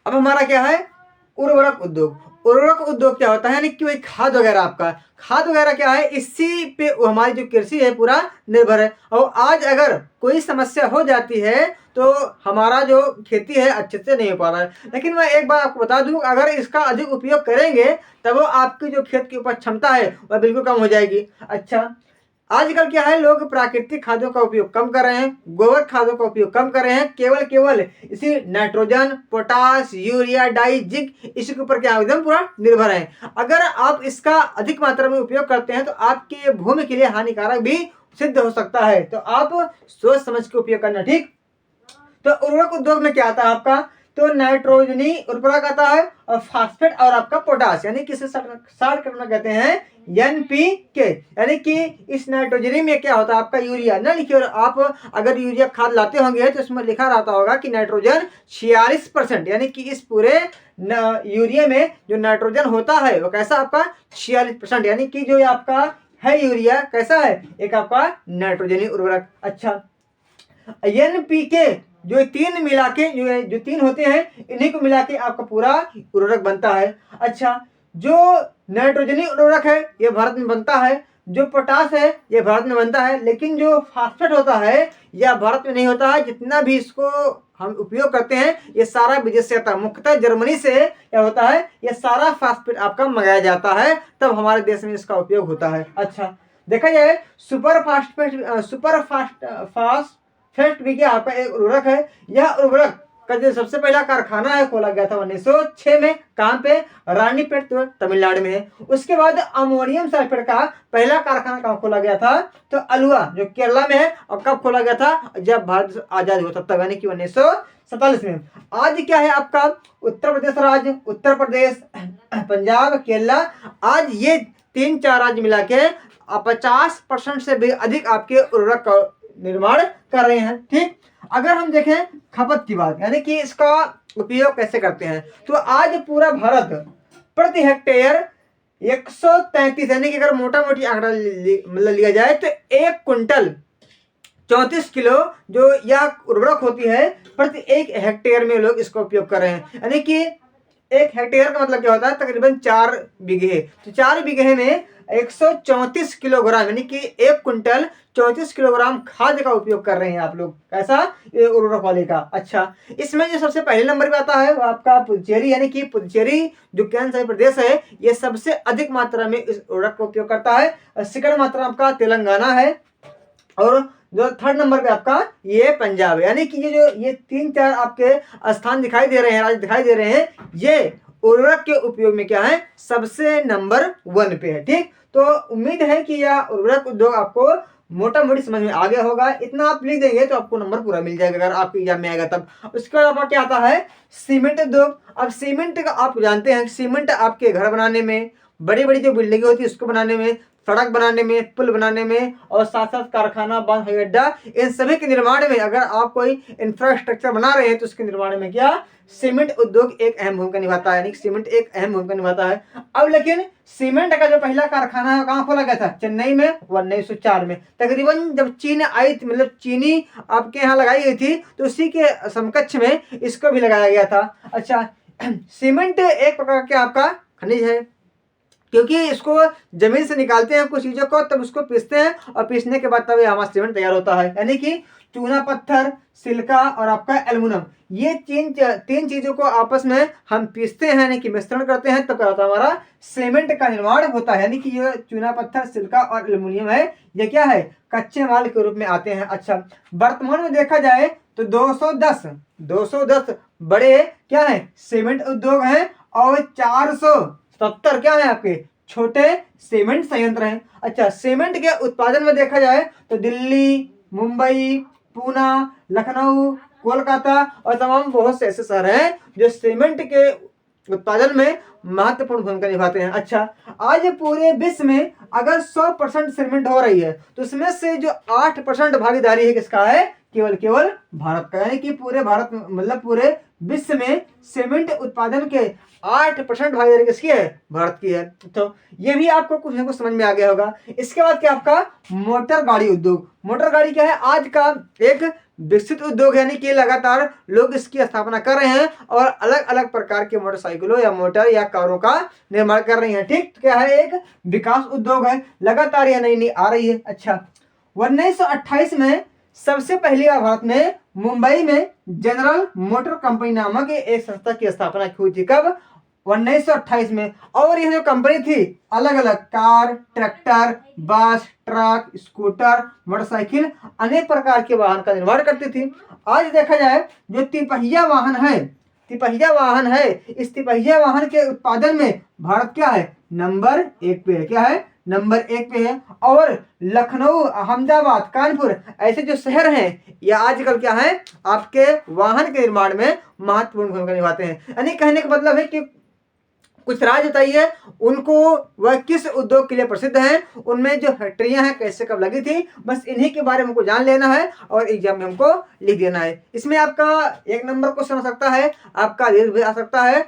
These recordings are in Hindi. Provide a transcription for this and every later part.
अब हमारा क्या है, उर्वरक उद्योग। उर्वरक उद्योग क्या होता है, यानी कि वही खाद वगैरह, आपका खाद वगैरह क्या है, इसी पे हमारी जो कृषि है पूरा निर्भर है। और आज अगर कोई समस्या हो जाती है तो हमारा जो खेती है अच्छे से नहीं हो पा रहा है। लेकिन मैं एक बात आपको बता दूं, अगर इसका अधिक उपयोग करेंगे तब वो आपकी जो खेत की उपज क्षमता है वह बिल्कुल कम हो जाएगी। अच्छा, आजकल क्या है, लोग प्राकृतिक खादों का उपयोग कम कर रहे हैं, गोबर खादों का उपयोग कम कर रहे हैं, केवल इसी नाइट्रोजन, पोटास, यूरिया, डाई, जिंक, इसी के ऊपर क्या एकदम पूरा निर्भर है। अगर आप इसका अधिक मात्रा में उपयोग करते हैं तो आपके भूमि के लिए हानिकारक भी सिद्ध हो सकता है। तो आप सोच समझ के उपयोग करना, ठीक। तो उर्वरक उद्योग में क्या आता है आपका, तो नाइट्रोजनी उर्वरक आता है और फास्फेट और आपका पोटास, यानी कि इसे शॉर्टकट में कहते हैं एनपीके। यानी कि इस नाइट्रोजनी में क्या होता है आपका यूरिया ना लिखिए, और आप अगर यूरिया खाद लाते होंगे तो इसमें लिखा रहता होगा कि नाइट्रोजन 46%, यानी कि इस पूरे यूरिया में जो नाइट्रोजन होता है वो कैसा आपका 46%, यानी कि जो आपका है यूरिया कैसा है, एक आपका नाइट्रोजनी उर्वरक। अच्छा, एनपीके जो तीन मिला के जो तीन होते हैं इन्हीं को मिला के आपका पूरा उर्वरक बनता है। अच्छा, जो नाइट्रोजनी उर्वरक है ये भारत में बनता है, जो पोटास है ये भारत में बनता है, लेकिन जो फास्फेट होता है यह भारत में नहीं होता है। जितना भी इसको हम उपयोग करते हैं ये सारा विदेश से आता है, मुख्यतः जर्मनी से क्या होता है, ये सारा फास्फेट आपका मंगाया जाता है, तब हमारे देश में इसका उपयोग होता है। अच्छा, देखा जाए सुपर फास्ट फेस्ट भी क्या आपका एक उर्वरक है। यह उर्वरक का जो सबसे पहला कारखाना है खोला गया था 1906 में, कहां पे, रानीपेट तो तमिलनाडु में है। उसके बाद अमोनियम सल्फेट का पहला कारखाना कहां खोला गया था, तो अलुआ जो केरला में है। और कब खोला गया था, जब भारत आजाद हुआ तब, यानी कि 1947 में। आज क्या है आपका, उत्तर प्रदेश राज्य, उत्तर प्रदेश, पंजाब, केरला, आज ये 3-4 राज्य मिला के 50% से भी अधिक आपके उर्वरक का निर्माण कर रहे हैं, ठीक। अगर हम देखें खपत की बात, यानी कि इसका उपयोग कैसे करते हैं, तो आज पूरा भारत प्रति हेक्टेयर 133, यानी कि अगर मोटा मोटी आंकड़ा मतलब लिया जाए तो 1 कुंटल 34 किलो जो यह उर्वरक होती है प्रति 1 हेक्टेयर में लोग इसका उपयोग कर रहे हैं। यानी कि 1 हेक्टेयर का मतलब क्या होता है, तकरीबन 4 बीघे। तो 4 बीघे में 134 किलोग्राम, यानी कि 1 कुंटल 34 किलोग्राम खाद का उपयोग कर रहे हैं आप लोग, कैसा, ये उर्वरक वाले का। अच्छा, इसमें जो सबसे पहले नंबर पे आता है वो आपका पुडुचेरी, यानी कि पुडुचेरी जो केंद्र प्रदेश है ये सबसे अधिक मात्रा में इस उर्वरक का उपयोग करता है। सेकंड मात्रा आपका तेलंगाना है, और जो थर्ड नंबर पे आपका ये पंजाब है। यानी कि ये 3-4 आपके स्थान दिखाई दे रहे हैं, राज्य दिखाई दे रहे हैं, ये उर्वरक के उपयोग में क्या है, सबसे नंबर 1 पे है, ठीक। तो उम्मीद है कि यह उर्वरक उद्योग आपको मोटा मोटी समझ में आ गया होगा। इतना आप लिख देंगे तो आपको नंबर पूरा मिल जाएगा अगर आपके एग्जाम में आएगा तब। उसके बाद आपका क्या आता है, सीमेंट उद्योग। अब सीमेंट का आप जानते हैं, सीमेंट आपके घर बनाने में, बड़ी बड़ी जो बिल्डिंगें होती है उसको बनाने में, सड़क बनाने में, पुल बनाने में, और साथ साथ कारखाना, बांध, हवाई अड्डा, इन सभी के निर्माण में अगर आप कोई इंफ्रास्ट्रक्चर बना रहे हैं तो उसके निर्माण में क्या, सीमेंट उद्योग एक अहम भूमिका निभाता है, यानी सीमेंट एक अहम भूमिका निभाता है। अब लेकिन सीमेंट का जो पहला कारखाना है कहाँ खोला गया था, चेन्नई में 1904 में। तकरीबन जब चीन आई थी, मतलब चीनी आपके यहाँ लगाई गई थी, तो उसी के समकक्ष में इसको भी लगाया गया था। अच्छा, सीमेंट एक प्रकार के आपका खनिज है, क्योंकि इसको जमीन से निकालते हैं कुछ चीजों को, तब उसको पीसते हैं, और पीसने के बाद तब हमारा सीमेंट तैयार होता है। यानी कि चूना पत्थर, सिलिका और आपका एल्युमिनियम, ये तीन चीजों को आपस में हम पीसते हैं, यानी कि मिश्रण करते हैं, तब क्या होता है, हमारा सीमेंट का निर्माण होता है। यानी कि ये चूना पत्थर, सिलिका और एल्युमिनियम है, ये क्या है, कच्चे माल के रूप में आते हैं। अच्छा, वर्तमान में देखा जाए तो 210 बड़े क्या है, सीमेंट उद्योग हैं, और 470 क्या है आपके छोटे सीमेंट संयंत्र हैं। अच्छा, सीमेंट के उत्पादन में देखा जाए तो दिल्ली, मुंबई, पूना, लखनऊ, कोलकाता और तमाम बहुत से ऐसे शहर हैं जो सीमेंट के उत्पादन में महत्वपूर्ण भूमिका निभाते हैं। अच्छा, आज पूरे विश्व में अगर 100% सीमेंट हो रही है तो उसमें से जो 8% भागीदारी है किसका है, केवल भारत का। यानी कि पूरे भारत मतलब पूरे विश्व में सीमेंट उत्पादन के 8% भागीदारी किसकी है, भारत की है। तो ये भी आपको कुछ ना कुछ समझ में आ गया होगा। इसके बाद क्या आपका मोटर गाड़ी उद्योग। मोटर गाड़ी क्या है, आज का एक विकसित उद्योग यानी कि लगातार लोग इसकी स्थापना कर रहे हैं और अलग अलग प्रकार के मोटरसाइकिलों या मोटर या कारों का निर्माण कर रही हैं। ठीक, तो क्या है, एक विकास उद्योग है, लगातार यह नई नई आ रही है। अच्छा, 1928 में सबसे पहली बार भारत में मुंबई में जनरल मोटर कंपनी नामक एक संस्था की स्थापना हुई थी। कब? 1928 में। और यह जो कंपनी थी अलग अलग कार, ट्रैक्टर, बस, ट्रक, स्कूटर, मोटरसाइकिल, अनेक प्रकार के वाहन का निर्माण करती थी। आज देखा जाए जो तिपहिया वाहन है, इस तिपहिया वाहन के उत्पादन में भारत क्या है, नंबर 1 पे है। क्या है? नंबर 1 पे है। और लखनऊ, अहमदाबाद, कानपुर ऐसे जो शहर हैं ये आजकल क्या है, आपके वाहन के निर्माण में महत्वपूर्ण भूमिका निभाते हैं। यानी कहने का मतलब है कि कुछ राज्य बताइए उनको वह किस उद्योग के लिए प्रसिद्ध हैं, उनमें जो फैक्ट्रियां हैं कैसे कब लगी थी, बस इन्हीं के बारे में हमको जान लेना है और एग्जाम में हमको लिख देना है। इसमें आपका 1 नंबर क्वेश्चन आ सकता है, आपका दीर्घ भी आ सकता है।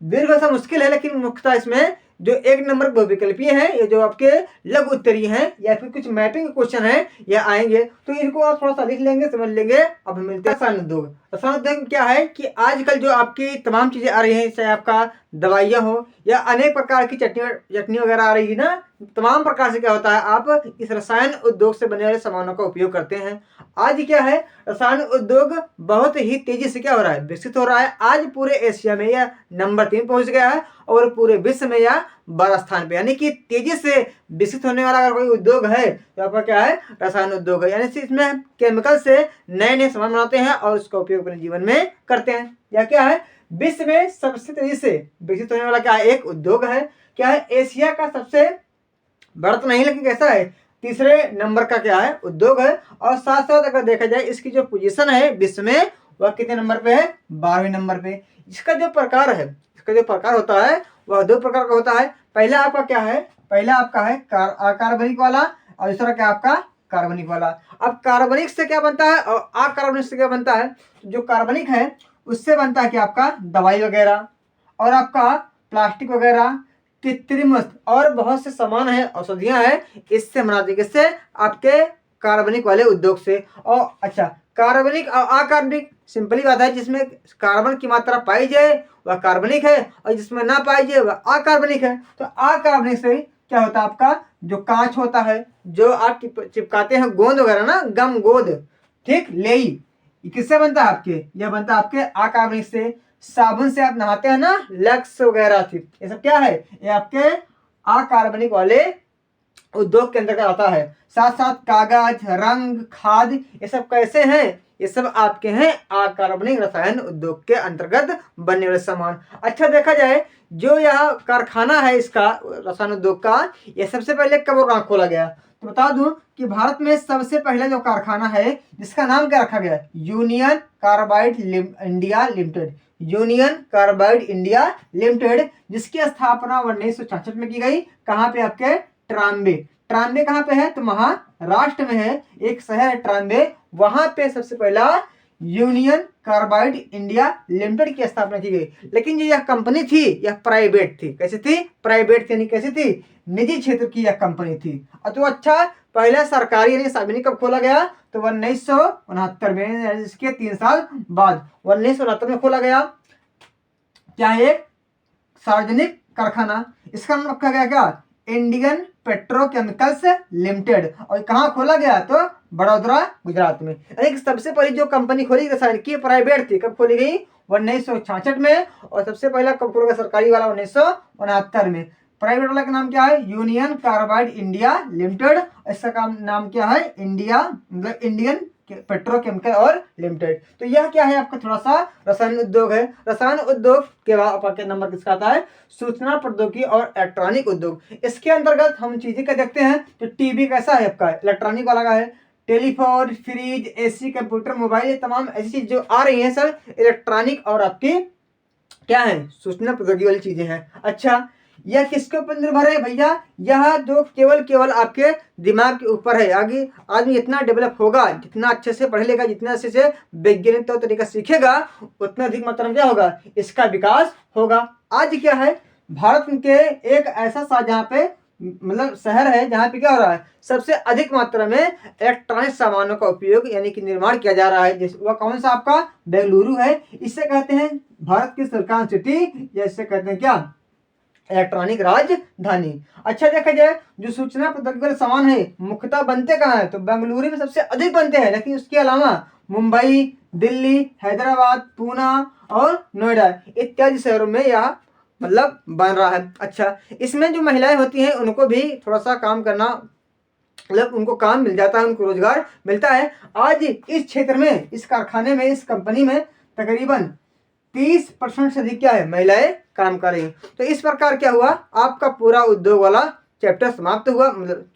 दीर्घ ऐसा मुश्किल है लेकिन मुख्यतः इसमें जो 1 नंबर बहुविकल्पीय है, ये जो आपके लघु उत्तरीय हैं या फिर कुछ मैपिंग क्वेश्चन है ये आएंगे, तो इनको आप थोड़ा सा लिख लेंगे, समझ लेंगे। अब हम मिलते हैं रसायन उद्योग। रसायन उद्योग क्या है कि आजकल जो आपकी तमाम चीजें आ रही हैं, चाहे आपका दवाइयाँ हो या अनेक प्रकार की चटनी वगैरह आ रही है ना, तमाम प्रकार से क्या होता है, आप इस रसायन उद्योग से बने वाले सामानों का उपयोग करते हैं। आज क्या है, रसायन उद्योग बहुत ही तेजी से क्या हो रहा है, विकसित हो रहा है। आज पूरे एशिया में यह नंबर 3 पहुंच गया है और पूरे विश्व में यह 12 स्थान पे, यानी कि तेजी से विकसित होने वाला अगर कोई उद्योग है तो आपका क्या है, रसायन उद्योग है। यानी इसमें केमिकल से नए नए सामान बनाते हैं और उसका उपयोग अपने जीवन में करते हैं। या क्या है, विश्व में सबसे तेजी से विकसित होने वाला क्या है, एक उद्योग है। क्या है, एशिया का सबसे बड़ा तो नहीं लेकिन कैसा है, तीसरे नंबर का क्या है, उद्योग है। और साथ साथ अगर देखा जाए इसकी जो पोजीशन है विश्व में वह कितने नंबर पे है, 12वें नंबर पे। इसका जो प्रकार है, इसका जो प्रकार होता है वह 2 प्रकार का होता है। पहला आपका क्या है, पहला आपका है अकार्बनिक वाला और दूसरा क्या आपका कार्बनिक वाला। अब कार्बनिक से क्या बनता है और अकार्बनिक से क्या बनता है, जो कार्बनिक है उससे बनता है कि आपका दवाई वगैरह और आपका प्लास्टिक वगैरह, कृत्रिम और बहुत से सामान है, औषधियां हैं, इससे बनाते किससे, आपके कार्बनिक वाले उद्योग से। और अच्छा, कार्बनिक और अकार्बनिक सिंपली बात है, जिसमें कार्बन की मात्रा पाई जाए वह कार्बनिक है और जिसमें ना पाई जाए वह अकार्बनिक है। तो अकार्बनिक से क्या होता है, आपका जो कांच होता है, जो आप चिपकाते हैं गोंद वगैरह ना, गम गोंद, ठीक, लेई, किससे बनता है आपके, यह बनता है आपके अकार्बनिक से। साबुन से आप नहाते हैं ना, लक्स वगैरह थी, ये सब क्या है, ये आपके अकार्बनिक वाले उद्योग के अंतर्गत आता है। साथ साथ कागज, रंग, खाद, ये सब कैसे हैं, ये सब आपके हैं अकार्बनिक रसायन उद्योग के अंतर्गत बनने वाले सामान। अच्छा, देखा जाए जो यह कारखाना है इसका रसायन उद्योग का, यह सबसे पहले कब और कहाँ खोला गया, तो बता दूं कि भारत में सबसे पहले जो कारखाना है जिसका नाम क्या रखा गया, union carbide India limited, union carbide India limited, जिसकी स्थापना 1966 में की गई। कहाँ पे, आपके ट्राम्बे। ट्राम्बे कहाँ पे है, तो महाराष्ट्र में है, एक शहर है ट्राम्बे, वहां पे सबसे पहला यूनियन कार्बाइड इंडिया लिमिटेड की स्थापना की गई। लेकिन जो यह कंपनी थी यह प्राइवेट थी। कैसी थी, प्राइवेट थी, नहीं कैसी थी, निजी क्षेत्र की यह कंपनी थी। तो अच्छा, पहला सरकारी यानी सार्वजनिक कब खोला गया, तो 1969 में, इसके 3 साल बाद 1969 में खोला गया। क्या है, एक सार्वजनिक कारखाना, इसका नाम रखा गया क्या, इंडियन पेट्रोकेमिकल्स लिमिटेड, और कहाँ खोला गया, तो बड़ौदा गुजरात में। यानी सबसे पहली जो कंपनी खोली रसायन की प्राइवेट थी, कब खोली गई, 1966 में, और सबसे पहला कब खोला गया सरकारी वाला, 1969 में। प्राइवेट वाला का नाम क्या है, यूनियन कार्बाइड इंडिया लिमिटेड, इसका नाम क्या है, इंडिया, मतलब इंडियन पेट्रोकेमिकल और लिमिटेड। तो यह क्या है, आपका थोड़ा सा रसायन उद्योग है। रसायन उद्योग के बाद आपका नंबर किसका आता है, सूचना प्रौद्योगिकी और इलेक्ट्रॉनिक उद्योग। इसके अंतर्गत हम चीजें क्या देखते हैं, तो टीवी कैसा है आपका, इलेक्ट्रॉनिक वाला का है, telephone, fridge, AC, computer, mobile, ये तमाम ऐसी चीज जो आ रही है सब इलेक्ट्रॉनिक और आपकी क्या है, सूचना प्रौद्योगिकी वाली चीजें हैं। अच्छा, यह किसके ऊपर निर्भर है भैया, यह जो केवल आपके दिमाग के ऊपर है। आगे आदमी इतना डेवलप होगा, जितना अच्छे से पढ़ लेगा, जितना अच्छे से वैज्ञानिक तौर तरीका सीखेगा, उतना अधिक मात्रा में क्या होगा, इसका विकास होगा। आज क्या है, भारत के एक ऐसा जहाँ पे मतलब शहर है जहाँ पे क्या हो रहा है, सबसे अधिक मात्रा में इलेक्ट्रॉनिक सामानों का उपयोग यानी कि निर्माण किया जा रहा है। जिस वह कौन सा आपका बेंगलुरु है। इससे कहते हैं भारत की सिलिकॉन सिटी, जैसे कहते हैं क्या, इलेक्ट्रॉनिक राजधानी। अच्छा देखा जाए जो सूचना प्रौद्योगिकी वाले सामान है मुख्यतः बनते कहाँ है, तो बेंगलुरु में सबसे अधिक बनते हैं, लेकिन उसके अलावा मुंबई, दिल्ली, हैदराबाद, पूना और नोएडा इत्यादि शहरों में यह मतलब बन रहा है। अच्छा, इसमें जो महिलाएं होती हैं उनको भी थोड़ा सा काम करना, मतलब उनको काम मिल जाता है, उनको रोजगार मिलता है। आज इस क्षेत्र में, इस कारखाने में, इस कंपनी में तकरीबन 30% से अधिक क्या है, महिलाएं काम कर रही हैं। तो इस प्रकार क्या हुआ, आपका पूरा उद्योग वाला चैप्टर समाप्त हुआ, मतलब